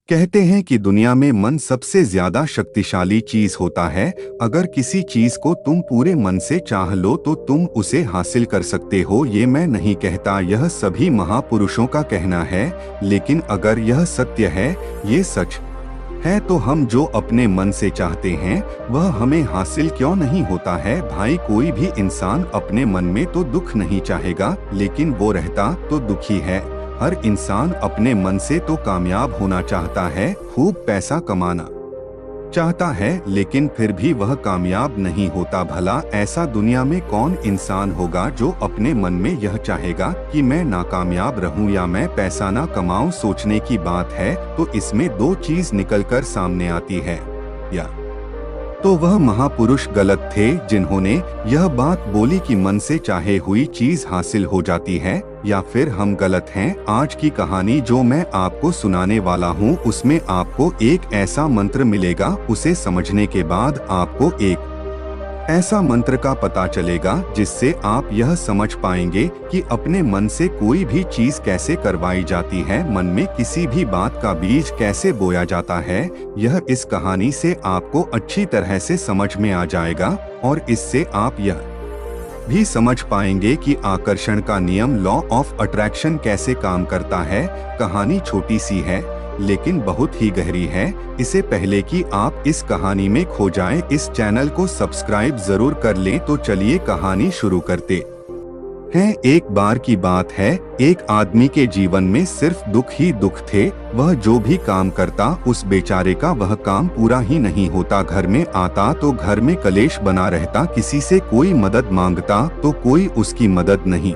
कहते हैं कि दुनिया में मन सबसे ज्यादा शक्तिशाली चीज होता है। अगर किसी चीज को तुम पूरे मन से चाह लो तो तुम उसे हासिल कर सकते हो। ये मैं नहीं कहता, यह सभी महापुरुषों का कहना है। लेकिन अगर यह सत्य है, ये सच है, तो हम जो अपने मन से चाहते हैं वह हमें हासिल क्यों नहीं होता है। भाई, कोई भी इंसान अपने मन में तो दुख नहीं चाहेगा, लेकिन वो रहता तो दुखी है। हर इंसान अपने मन से तो कामयाब होना चाहता है, खूब पैसा कमाना चाहता है, लेकिन फिर भी वह कामयाब नहीं होता। भला ऐसा दुनिया में कौन इंसान होगा जो अपने मन में यह चाहेगा कि मैं नाकामयाब रहूं या मैं पैसा ना कमाऊं। सोचने की बात है तो इसमें दो चीज निकलकर सामने आती है, या तो वह महापुरुष गलत थे जिन्होंने यह बात बोली कि मन से चाहे हुई चीज हासिल हो जाती है, या फिर हम गलत हैं। आज की कहानी जो मैं आपको सुनाने वाला हूँ उसमें आपको एक ऐसा मंत्र मिलेगा। उसे समझने के बाद आपको एक ऐसा मंत्र का पता चलेगा जिससे आप यह समझ पाएंगे कि अपने मन से कोई भी चीज कैसे करवाई जाती है, मन में किसी भी बात का बीज कैसे बोया जाता है। यह इस कहानी से आपको अच्छी तरह से समझ में आ जाएगा और इससे आप यह भी समझ पाएंगे कि आकर्षण का नियम, लॉ ऑफ अट्रैक्शन, कैसे काम करता है। कहानी छोटी सी है लेकिन बहुत ही गहरी है। इससे पहले कि आप इस कहानी में खो जाएं, इस चैनल को सब्सक्राइब जरूर कर लें। तो चलिए कहानी शुरू करते हैं। एक बार की बात है, एक आदमी के जीवन में सिर्फ दुख ही दुख थे। वह जो भी काम करता उस बेचारे का वह काम पूरा ही नहीं होता। घर में आता तो घर में कलेश बना रहता, किसी से कोई मदद मांगता तो कोई उसकी मदद नहीं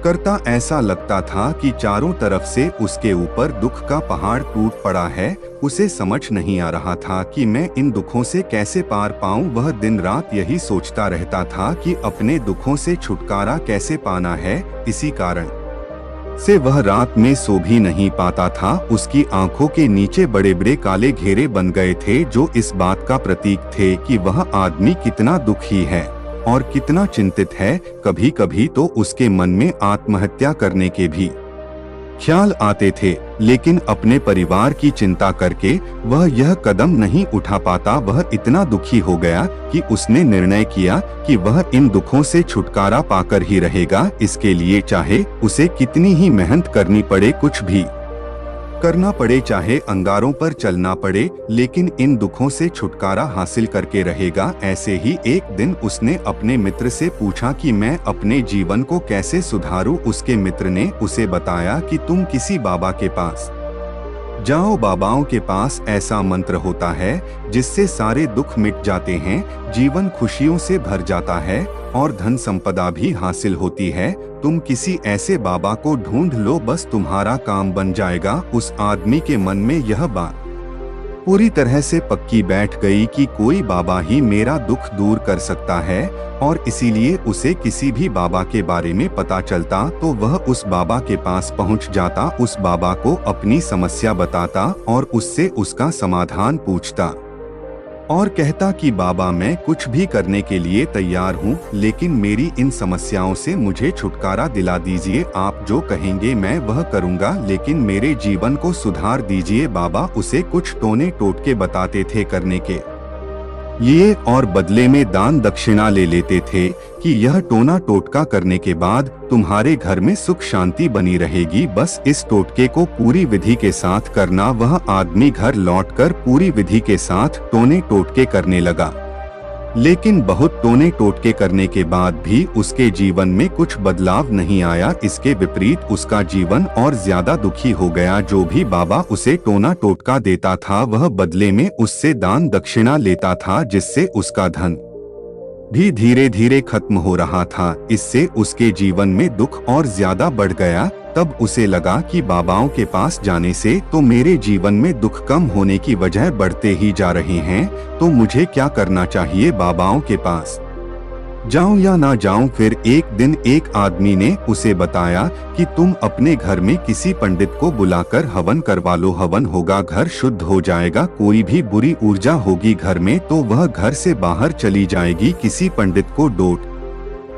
करता। ऐसा लगता था कि चारों तरफ से उसके ऊपर दुख का पहाड़ टूट पड़ा है। उसे समझ नहीं आ रहा था कि मैं इन दुखों से कैसे पार पाऊं। वह दिन रात यही सोचता रहता था कि अपने दुखों से छुटकारा कैसे पाना है। इसी कारण से वह रात में सो भी नहीं पाता था। उसकी आंखों के नीचे बड़े बड़े काले घेरे बन गए थे, जो इस बात का प्रतीक थे कि वह आदमी कितना दुखी है और कितना चिंतित है। कभी कभी तो उसके मन में आत्महत्या करने के भी ख्याल आते थे, लेकिन अपने परिवार की चिंता करके वह यह कदम नहीं उठा पाता। वह इतना दुखी हो गया कि उसने निर्णय किया कि वह इन दुखों से छुटकारा पाकर ही रहेगा। इसके लिए चाहे उसे कितनी ही मेहनत करनी पड़े, कुछ भी करना पड़े, चाहे अंगारों पर चलना पड़े, लेकिन इन दुखों से छुटकारा हासिल करके रहेगा। ऐसे ही एक दिन उसने अपने मित्र से पूछा कि मैं अपने जीवन को कैसे सुधारूं। उसके मित्र ने उसे बताया कि तुम किसी बाबा के पास जाओ। बाबाओं के पास ऐसा मंत्र होता है जिससे सारे दुख मिट जाते हैं, जीवन खुशियों से भर जाता है और धन संपदा भी हासिल होती है। तुम किसी ऐसे बाबा को ढूंढ लो, बस तुम्हारा काम बन जाएगा। उस आदमी के मन में यह बात पूरी तरह से पक्की बैठ गई कि कोई बाबा ही मेरा दुख दूर कर सकता है, और इसीलिए उसे किसी भी बाबा के बारे में पता चलता तो वह उस बाबा के पास पहुंच जाता, उस बाबा को अपनी समस्या बताता और उससे उसका समाधान पूछता और कहता कि बाबा, मैं कुछ भी करने के लिए तैयार हूँ, लेकिन मेरी इन समस्याओं से मुझे छुटकारा दिला दीजिए। आप जो कहेंगे मैं वह करूँगा, लेकिन मेरे जीवन को सुधार दीजिए। बाबा उसे कुछ टोने टोटके बताते थे करने के लिए और बदले में दान दक्षिणा ले लेते थे कि यह टोना टोटका करने के बाद तुम्हारे घर में सुख शांति बनी रहेगी। बस इस टोटके को पूरी विधि के साथ करना। वह आदमी घर लौटकर पूरी विधि के साथ टोने टोटके करने लगा, लेकिन बहुत टोने टोटके करने के बाद भी उसके जीवन में कुछ बदलाव नहीं आया। इसके विपरीत उसका जीवन और ज्यादा दुखी हो गया। जो भी बाबा उसे टोना टोटका देता था वह बदले में उससे दान दक्षिणा लेता था, जिससे उसका धन भी धीरे धीरे खत्म हो रहा था। इससे उसके जीवन में दुख और ज्यादा बढ़ गया। तब उसे लगा कि बाबाओं के पास जाने से तो मेरे जीवन में दुख कम होने की वजह बढ़ते ही जा रहे हैं, तो मुझे क्या करना चाहिए? बाबाओं के पास जाऊं या ना जाऊं? फिर एक दिन एक आदमी ने उसे बताया कि तुम अपने घर में किसी पंडित को बुलाकर हवन करवा लो, हवन होगा, घर शुद्ध हो जाएगा। कोई भी बुरी ऊर्जा होगी घर में तो वह घर से बाहर चली जाएगी। किसी पंडित को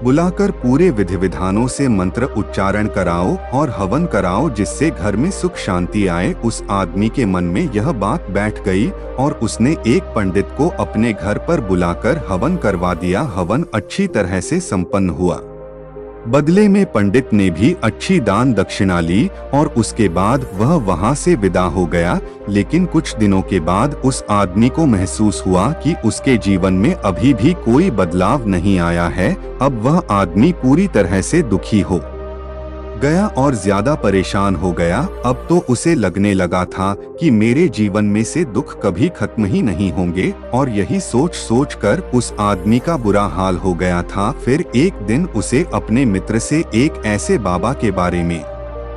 बुलाकर पूरे विधि विधानों से मंत्र उच्चारण कराओ और हवन कराओ जिससे घर में सुख शांति आए। उस आदमी के मन में यह बात बैठ गई और उसने एक पंडित को अपने घर पर बुलाकर हवन करवा दिया। हवन अच्छी तरह से संपन्न हुआ। बदले में पंडित ने भी अच्छी दान दक्षिणा ली और उसके बाद वह वहां से विदा हो गया। लेकिन कुछ दिनों के बाद उस आदमी को महसूस हुआ कि उसके जीवन में अभी भी कोई बदलाव नहीं आया है। अब वह आदमी पूरी तरह से दुखी हो गया और ज्यादा परेशान हो गया। अब तो उसे लगने लगा था कि मेरे जीवन में से दुख कभी खत्म ही नहीं होंगे और यही सोच सोच कर उस आदमी का बुरा हाल हो गया था। फिर एक दिन उसे अपने मित्र से एक ऐसे बाबा के बारे में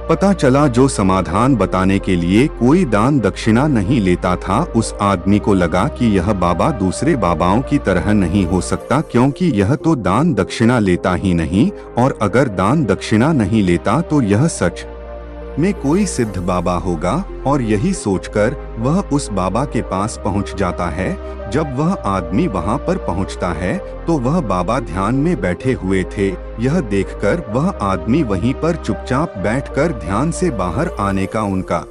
पता चला जो समाधान बताने के लिए कोई दान दक्षिणा नहीं लेता था। उस आदमी को लगा कि यह बाबा दूसरे बाबाओं की तरह नहीं हो सकता, क्योंकि यह तो दान दक्षिणा लेता ही नहीं, और अगर दान दक्षिणा नहीं लेता तो यह सच में कोई सिद्ध बाबा होगा। और यही सोचकर वह उस बाबा के पास पहुंच जाता है। जब वह आदमी वहां पर पहुंचता है तो वह बाबा ध्यान में बैठे हुए थे। यह देखकर वह आदमी वहीं पर चुपचाप बैठकर ध्यान से बाहर आने का उनका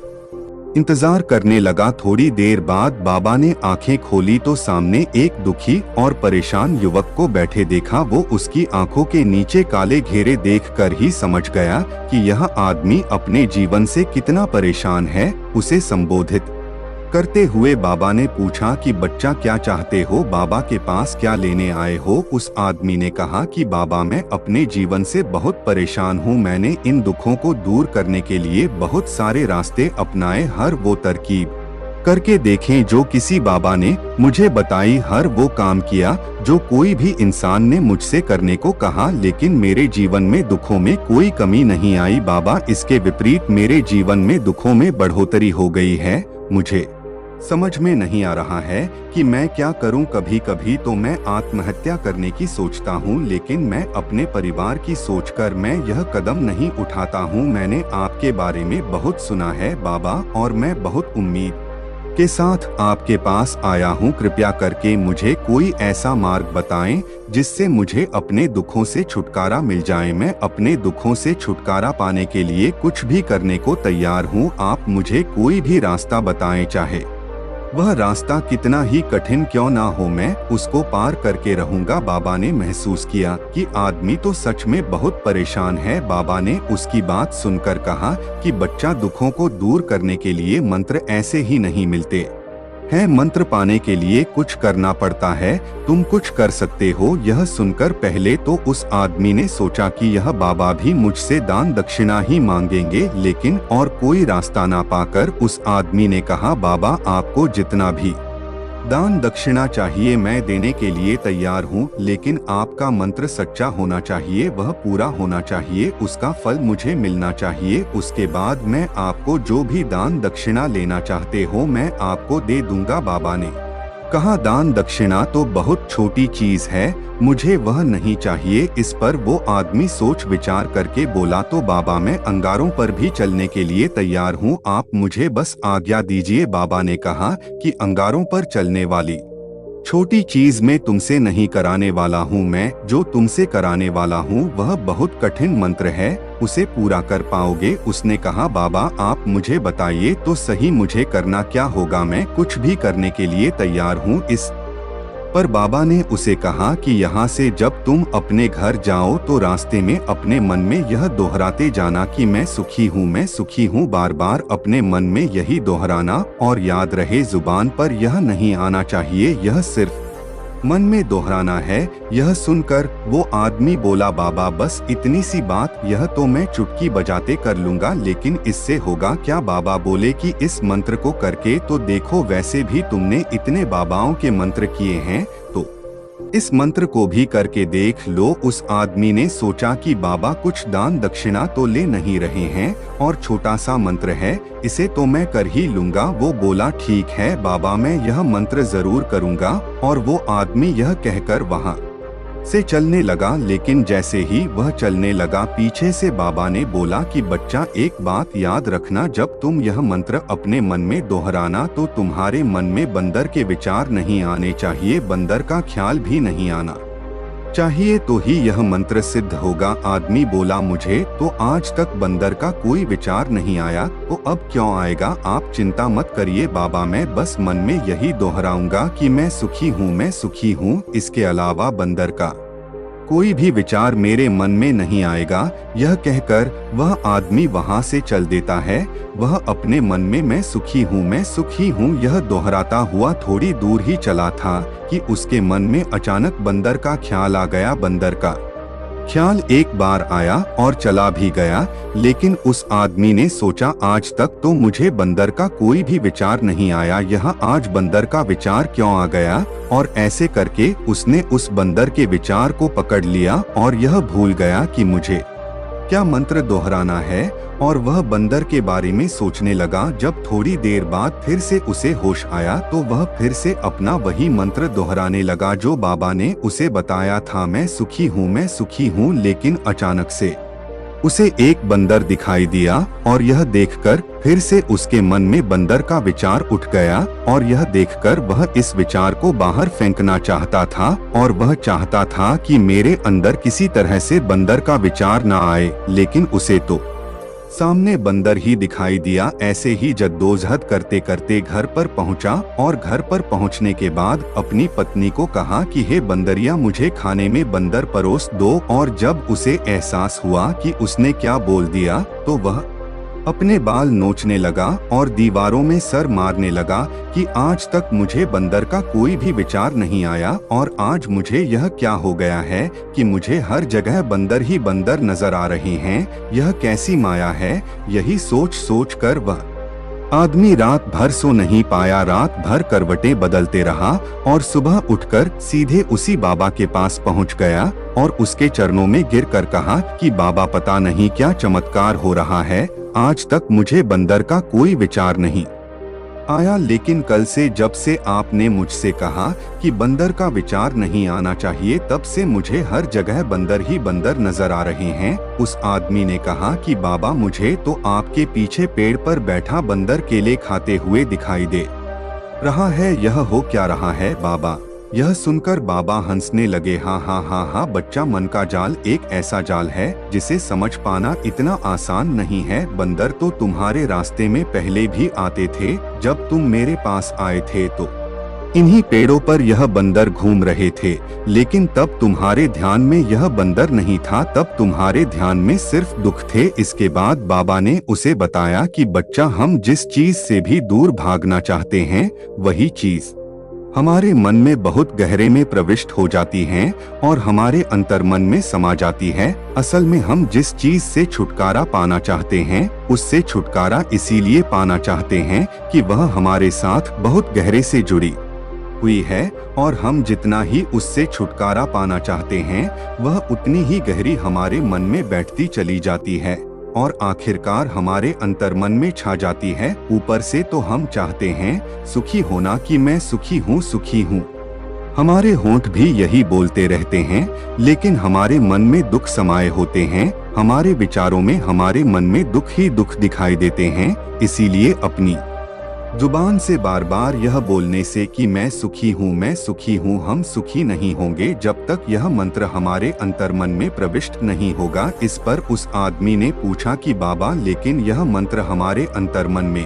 इंतजार करने लगा। थोड़ी देर बाद बाबा ने आंखें खोली तो सामने एक दुखी और परेशान युवक को बैठे देखा। वो उसकी आंखों के नीचे काले घेरे देखकर ही समझ गया कि यह आदमी अपने जीवन से कितना परेशान है। उसे संबोधित करते हुए बाबा ने पूछा कि बच्चा क्या चाहते हो, बाबा के पास क्या लेने आए हो। उस आदमी ने कहा कि बाबा मैं अपने जीवन से बहुत परेशान हूँ। मैंने इन दुखों को दूर करने के लिए बहुत सारे रास्ते अपनाए, हर वो तरकीब करके देखें जो किसी बाबा ने मुझे बताई, हर वो काम किया जो कोई भी इंसान ने मुझसे करने को कहा, लेकिन मेरे जीवन में दुखों में कोई कमी नहीं आई। बाबा इसके विपरीत मेरे जीवन में दुखों में बढ़ोतरी हो गई है। मुझे समझ में नहीं आ रहा है कि मैं क्या करूं। कभी कभी तो मैं आत्महत्या करने की सोचता हूं, लेकिन मैं अपने परिवार की सोचकर मैं यह कदम नहीं उठाता हूं। मैंने आपके बारे में बहुत सुना है बाबा, और मैं बहुत उम्मीद के साथ आपके पास आया हूं। कृपया करके मुझे कोई ऐसा मार्ग बताएं जिससे मुझे अपने दुखों से छुटकारा मिल जाए। मैं अपने दुखों से छुटकारा पाने के लिए कुछ भी करने को तैयार हूं। आप मुझे कोई भी रास्ता बताएं, चाहे वह रास्ता कितना ही कठिन क्यों ना हो, मैं उसको पार करके रहूंगा। बाबा ने महसूस किया कि आदमी तो सच में बहुत परेशान है। बाबा ने उसकी बात सुनकर कहा कि बच्चा, दुखों को दूर करने के लिए मंत्र ऐसे ही नहीं मिलते हैं, मंत्र पाने के लिए कुछ करना पड़ता है। तुम कुछ कर सकते हो। यह सुनकर पहले तो उस आदमी ने सोचा कि यह बाबा भी मुझसे दान दक्षिणा ही मांगेंगे, लेकिन और कोई रास्ता ना पाकर उस आदमी ने कहा, बाबा आपको जितना भी दान दक्षिणा चाहिए मैं देने के लिए तैयार हूँ, लेकिन आपका मंत्र सच्चा होना चाहिए, वह पूरा होना चाहिए, उसका फल मुझे मिलना चाहिए। उसके बाद मैं आपको जो भी दान दक्षिणा लेना चाहते हो मैं आपको दे दूंगा। बाबा ने कहा, दान दक्षिणा तो बहुत छोटी चीज है, मुझे वह नहीं चाहिए। इस पर वो आदमी सोच विचार करके बोला, तो बाबा मैं अंगारों पर भी चलने के लिए तैयार हूँ, आप मुझे बस आज्ञा दीजिए। बाबा ने कहा कि अंगारों पर चलने वाली छोटी चीज मैं तुमसे नहीं कराने वाला हूँ। मैं जो तुमसे कराने वाला हूँ वह बहुत कठिन मंत्र है, उसे पूरा कर पाओगे। उसने कहा, बाबा आप मुझे बताइए तो सही, मुझे करना क्या होगा, मैं कुछ भी करने के लिए तैयार हूँ। इस पर बाबा ने उसे कहा कि यहाँ से जब तुम अपने घर जाओ तो रास्ते में अपने मन में यह दोहराते जाना कि मैं सुखी हूँ, मैं सुखी हूँ। बार बार अपने मन में यही दोहराना, और याद रहे जुबान पर यह नहीं आना चाहिए, यह सिर्फ मन में दोहराना है। यह सुनकर वो आदमी बोला, बाबा बस इतनी सी बात, यह तो मैं चुटकी बजाते कर लूंगा, लेकिन इससे होगा क्या। बाबा बोले कि इस मंत्र को करके तो देखो, वैसे भी तुमने इतने बाबाओं के मंत्र किए हैं तो इस मंत्र को भी करके देख लो। उस आदमी ने सोचा कि बाबा कुछ दान दक्षिणा तो ले नहीं रहे हैं और छोटा सा मंत्र है, इसे तो मैं कर ही लूंगा। वो बोला, ठीक है बाबा मैं यह मंत्र जरूर करूंगा। और वो आदमी यह कहकर वहां से चलने लगा। लेकिन जैसे ही वह चलने लगा, पीछे से बाबा ने बोला कि बच्चा एक बात याद रखना, जब तुम यह मंत्र अपने मन में दोहराना तो तुम्हारे मन में बंदर के विचार नहीं आने चाहिए, बंदर का ख्याल भी नहीं आना चाहिए तो ही यह मंत्र सिद्ध होगा। आदमी बोला, मुझे तो आज तक बंदर का कोई विचार नहीं आया, तो अब क्यों आएगा? आप चिंता मत करिए बाबा, मैं बस मन में यही दोहराऊंगा कि मैं सुखी हूँ, मैं सुखी हूँ। इसके अलावा बंदर का कोई भी विचार मेरे मन में नहीं आएगा। यह कहकर वह आदमी वहां से चल देता है। वह अपने मन में मैं सुखी हूँ, मैं सुखी हूँ यह दोहराता हुआ थोड़ी दूर ही चला था कि उसके मन में अचानक बंदर का ख्याल आ गया। बंदर का ख्याल एक बार आया और चला भी गया, लेकिन उस आदमी ने सोचा, आज तक तो मुझे बंदर का कोई भी विचार नहीं आया, यह आज बंदर का विचार क्यों आ गया? और ऐसे करके उसने उस बंदर के विचार को पकड़ लिया और यह भूल गया कि मुझे क्या मंत्र दोहराना है, और वह बंदर के बारे में सोचने लगा। जब थोड़ी देर बाद फिर से उसे होश आया तो वह फिर से अपना वही मंत्र दोहराने लगा जो बाबा ने उसे बताया था, मैं सुखी हूँ, मैं सुखी हूँ। लेकिन अचानक से उसे एक बंदर दिखाई दिया और यह देखकर फिर से उसके मन में बंदर का विचार उठ गया, और यह देखकर वह इस विचार को बाहर फेंकना चाहता था, और वह चाहता था कि मेरे अंदर किसी तरह से बंदर का विचार न आए, लेकिन उसे तो सामने बंदर ही दिखाई दिया। ऐसे ही जद्दोजहद करते करते घर पर पहुंचा, और घर पर पहुंचने के बाद अपनी पत्नी को कहा कि हे बंदरिया, मुझे खाने में बंदर परोस दो। और जब उसे एहसास हुआ कि उसने क्या बोल दिया तो वह अपने बाल नोचने लगा और दीवारों में सर मारने लगा कि आज तक मुझे बंदर का कोई भी विचार नहीं आया, और आज मुझे यह क्या हो गया है कि मुझे हर जगह बंदर ही बंदर नजर आ रहे हैं, यह कैसी माया है? यही सोच सोच कर वह आदमी रात भर सो नहीं पाया। रात भर करवटें बदलते रहा और सुबह उठकर सीधे उसी बाबा के पास पहुंच गया और उसके चरणों में गिरकर कहा कि बाबा, पता नहीं क्या चमत्कार हो रहा है, आज तक मुझे बंदर का कोई विचार नहीं आया, लेकिन कल से जब से आपने मुझसे कहा कि बंदर का विचार नहीं आना चाहिए, तब से मुझे हर जगह बंदर ही बंदर नजर आ रहे हैं। उस आदमी ने कहा कि बाबा, मुझे तो आपके पीछे पेड़ पर बैठा बंदर केले खाते हुए दिखाई दे रहा है, यह हो क्या रहा है बाबा? यह सुनकर बाबा हंसने लगे। हाँ हाँ हाँ हाँ बच्चा, मन का जाल एक ऐसा जाल है जिसे समझ पाना इतना आसान नहीं है। बंदर तो तुम्हारे रास्ते में पहले भी आते थे, जब तुम मेरे पास आए थे तो इन्हीं पेड़ों पर यह बंदर घूम रहे थे, लेकिन तब तुम्हारे ध्यान में यह बंदर नहीं था, तब तुम्हारे ध्यान में सिर्फ दुख थे। इसके बाद बाबा ने उसे बताया कि बच्चा, हम जिस चीज से भी दूर भागना चाहते हैं वही चीज हमारे मन में बहुत गहरे में प्रविष्ट हो जाती हैं और हमारे अंतर्मन में समा जाती है। असल में हम जिस चीज से छुटकारा पाना चाहते हैं उससे छुटकारा इसीलिए पाना चाहते हैं कि वह हमारे साथ बहुत गहरे से जुड़ी हुई है, और हम जितना ही उससे छुटकारा पाना चाहते हैं वह उतनी ही गहरी हमारे मन में बैठती चली जाती है और आखिरकार हमारे अंतर्मन में छा जाती है। ऊपर से तो हम चाहते हैं सुखी होना कि मैं सुखी हूँ, सुखी हूँ। हमारे होंठ भी यही बोलते रहते हैं, लेकिन हमारे मन में दुख समाये होते हैं। हमारे विचारों में, हमारे मन में दुख ही दुख दिखाई देते हैं। इसीलिए अपनी जुबान से बार बार यह बोलने से कि मैं सुखी हूँ, मैं सुखी हूँ, हम सुखी नहीं होंगे जब तक यह मंत्र हमारे अंतर्मन में प्रविष्ट नहीं होगा। इस पर उस आदमी ने पूछा कि बाबा, लेकिन यह मंत्र हमारे अंतर्मन में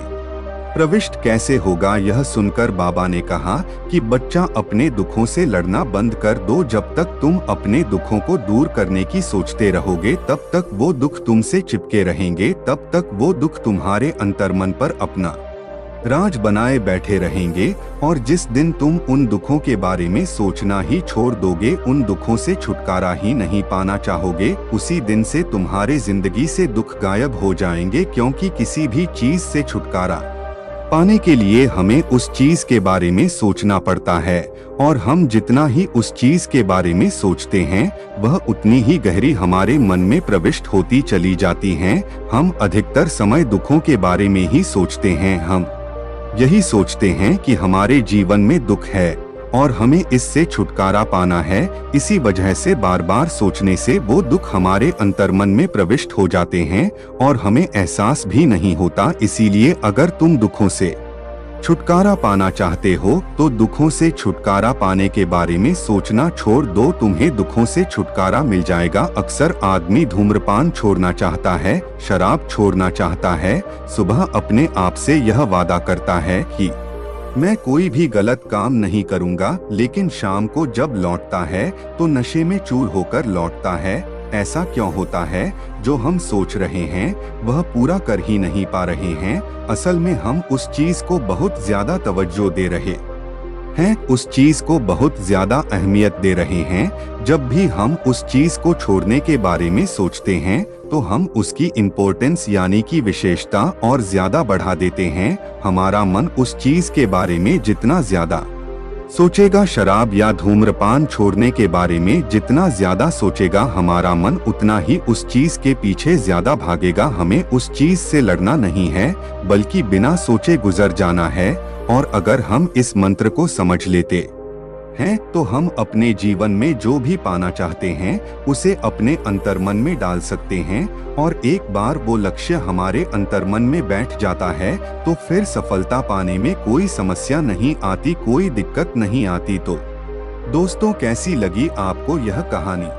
प्रविष्ट कैसे होगा? यह सुनकर बाबा ने कहा कि बच्चा, अपने दुखों से लड़ना बंद कर दो। जब तक तुम अपने दुखों को दूर करने की सोचते रहोगे तब तक वो दुख तुमसे चिपके रहेंगे, तब तक वो दुख तुम्हारे अंतर्मन पर अपना राज बनाए बैठे रहेंगे, और जिस दिन तुम उन दुखों के बारे में सोचना ही छोड़ दोगे, उन दुखों से छुटकारा ही नहीं पाना चाहोगे, उसी दिन से तुम्हारे जिंदगी से दुख गायब हो जाएंगे। क्योंकि किसी भी चीज से छुटकारा पाने के लिए हमें उस चीज के बारे में सोचना पड़ता है, और हम जितना ही उस चीज के बारे में सोचते हैं वह उतनी ही गहरी हमारे मन में प्रविष्ट होती चली जाती हैं। हम अधिकतर समय दुखों के बारे में ही सोचते हैं। हम यही सोचते हैं कि हमारे जीवन में दुख है और हमें इससे छुटकारा पाना है। इसी वजह से बार बार सोचने से वो दुख हमारे अंतर्मन में प्रविष्ट हो जाते हैं और हमें एहसास भी नहीं होता। इसीलिए अगर तुम दुखों से छुटकारा पाना चाहते हो तो दुखों से छुटकारा पाने के बारे में सोचना छोड़ दो, तुम्हें दुखों से छुटकारा मिल जाएगा। अक्सर आदमी धूम्रपान छोड़ना चाहता है, शराब छोड़ना चाहता है, सुबह अपने आप से यह वादा करता है कि मैं कोई भी गलत काम नहीं करूंगा, लेकिन शाम को जब लौटता है तो नशे में चूर होकर लौटता है। ऐसा क्यों होता है? जो हम सोच रहे हैं वह पूरा कर ही नहीं पा रहे हैं। असल में हम उस चीज को बहुत ज्यादा तवज्जो दे रहे हैं, उस चीज को बहुत ज्यादा अहमियत दे रहे हैं। जब भी हम उस चीज को छोड़ने के बारे में सोचते हैं तो हम उसकी इम्पोर्टेंस यानी कि विशेषता और ज्यादा बढ़ा देते हैं। हमारा मन उस चीज के बारे में जितना ज्यादा सोचेगा, शराब या धूम्रपान छोड़ने के बारे में जितना ज्यादा सोचेगा, हमारा मन उतना ही उस चीज के पीछे ज्यादा भागेगा। हमें उस चीज से लड़ना नहीं है, बल्कि बिना सोचे गुजर जाना है। और अगर हम इस मंत्र को समझ लेते हैं तो हम अपने जीवन में जो भी पाना चाहते हैं उसे अपने अंतर्मन में डाल सकते हैं। और एक बार वो लक्ष्य हमारे अंतर्मन में बैठ जाता है तो फिर सफलता पाने में कोई समस्या नहीं आती, कोई दिक्कत नहीं आती। तो दोस्तों, कैसी लगी आपको यह कहानी?